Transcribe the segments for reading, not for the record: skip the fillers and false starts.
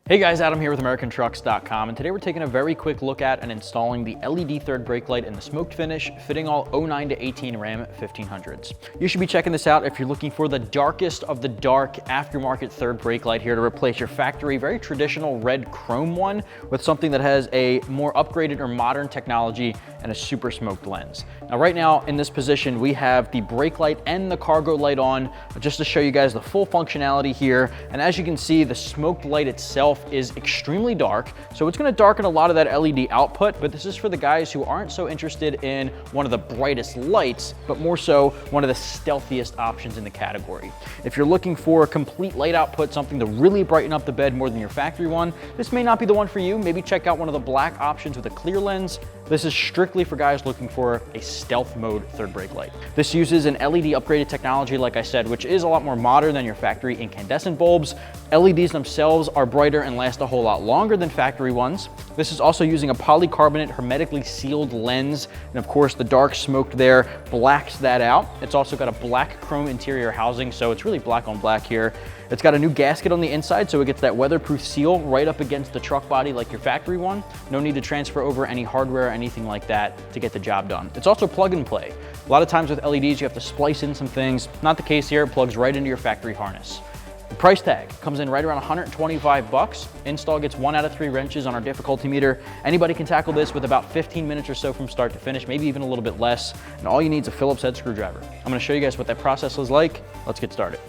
Hey guys, Adam here with AmericanTrucks.com, and today we're taking a very quick look at and installing the LED third brake light in the smoked finish, fitting all 09 to 18 Ram 1500s. You should be checking this out if you're looking for the darkest of the dark aftermarket third brake light here to replace your factory, very traditional red chrome one with something that has a more upgraded or modern technology and a super smoked lens. Now right now in this position, we have the brake light and the cargo light on just to show you guys the full functionality here. And as you can see, the smoked light itself is extremely dark, so it's going to darken a lot of that LED output, but this is for the guys who aren't so interested in one of the brightest lights, but more so one of the stealthiest options in the category. If you're looking for a complete light output, something to really brighten up the bed more than your factory one, this may not be the one for you. Maybe check out one of the black options with a clear lens. This is strictly for guys looking for a stealth mode third brake light. This uses an LED upgraded technology, like I said, which is a lot more modern than your factory incandescent bulbs. LEDs themselves are brighter and last a whole lot longer than factory ones. This is also using a polycarbonate hermetically sealed lens, and of course the dark smoke there blacks that out. It's also got a black chrome interior housing, so it's really black on black here. It's got a new gasket on the inside, so it gets that weatherproof seal right up against the truck body like your factory one. No need to transfer over any hardware or anything like that to get the job done. It's also plug and play. A lot of times with LEDs, you have to splice in some things. Not the case here, it plugs right into your factory harness. The price tag comes in right around 125 bucks. Install gets 1 out of 3 wrenches on our difficulty meter. Anybody can tackle this with about 15 minutes or so from start to finish, maybe even a little bit less. And all you need is a Phillips head screwdriver. I'm gonna show you guys what that process is like. Let's get started.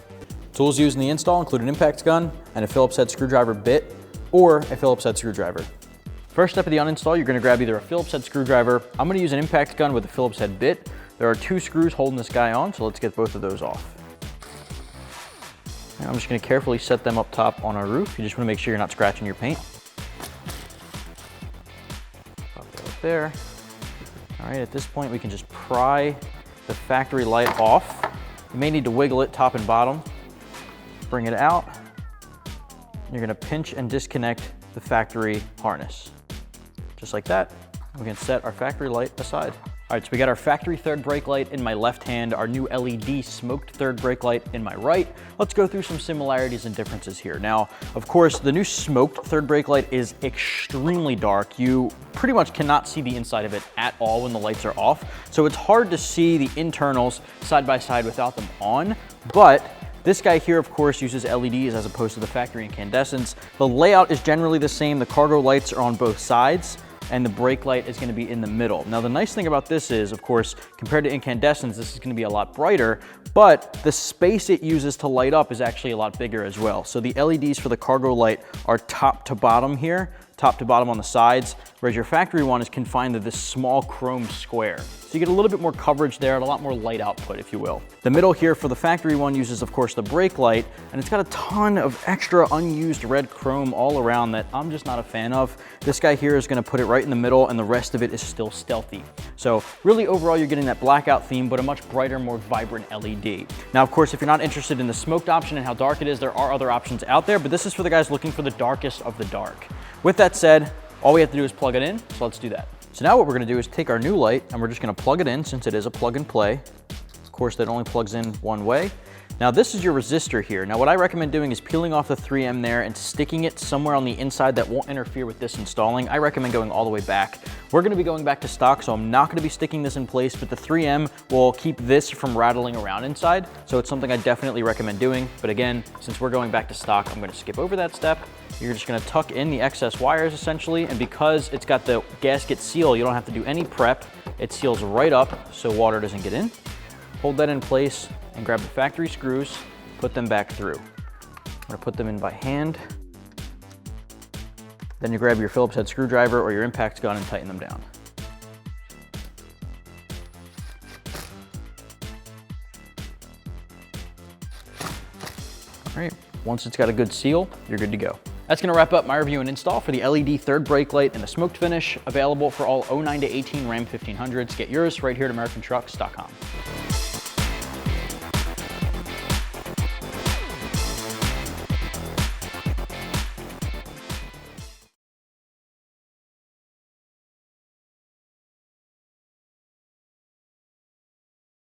Tools used in the install include an impact gun and a Phillips head screwdriver bit or a Phillips head screwdriver. First step of the uninstall, you're gonna grab either a Phillips head screwdriver. I'm gonna use an impact gun with a Phillips head bit. There are 2 screws holding this guy on, so let's get both of those off. Now I'm just gonna carefully set them up top on our roof. You just wanna make sure you're not scratching your paint. Pop that up there. All right, at this point, we can just pry the factory light off. You may need to wiggle it top and bottom. Bring it out. You're gonna pinch and disconnect the factory harness. Just like that, we can set our factory light aside. All right, so we got our factory third brake light in my left hand, our new LED smoked third brake light in my right. Let's go through some similarities and differences here. Now, of course, the new smoked third brake light is extremely dark. You pretty much cannot see the inside of it at all when the lights are off. So it's hard to see the internals side by side without them on, but this guy here, of course, uses LEDs as opposed to the factory incandescents. The layout is generally the same. The cargo lights are on both sides, and the brake light is going to be in the middle. Now, the nice thing about this is, of course, compared to incandescents, this is going to be a lot brighter, but the space it uses to light up is actually a lot bigger as well. So the LEDs for the cargo light are top to bottom here, top to bottom on the sides, whereas your factory one is confined to this small chrome square. So you get a little bit more coverage there and a lot more light output, if you will. The middle here for the factory one uses, of course, the brake light, and it's got a ton of extra unused red chrome all around that I'm just not a fan of. This guy here is gonna put it right in the middle, and the rest of it is still stealthy. So really overall, you're getting that blackout theme, but a much brighter, more vibrant LED. Now, of course, if you're not interested in the smoked option and how dark it is, there are other options out there, but this is for the guys looking for the darkest of the dark. With that said, all we have to do is plug it in, so let's do that. So now what we're gonna do is take our new light and we're just gonna plug it in since it is a plug and play. Of course, that only plugs in one way. Now this is your resistor here. Now what I recommend doing is peeling off the 3M there and sticking it somewhere on the inside that won't interfere with this installing. I recommend going all the way back. We're gonna be going back to stock, so I'm not gonna be sticking this in place, but the 3M will keep this from rattling around inside. So it's something I definitely recommend doing. But again, since we're going back to stock, I'm gonna skip over that step. You're just gonna tuck in the excess wires essentially, and because it's got the gasket seal, you don't have to do any prep. It seals right up so water doesn't get in. Hold that in place and grab the factory screws, put them back through. I'm gonna put them in by hand. Then you grab your Phillips head screwdriver or your impact gun and tighten them down. All right, once it's got a good seal, you're good to go. That's gonna wrap up my review and install for the LED third brake light in the smoked finish, available for all 09 to 18 Ram 1500s. Get yours right here at AmericanTrucks.com.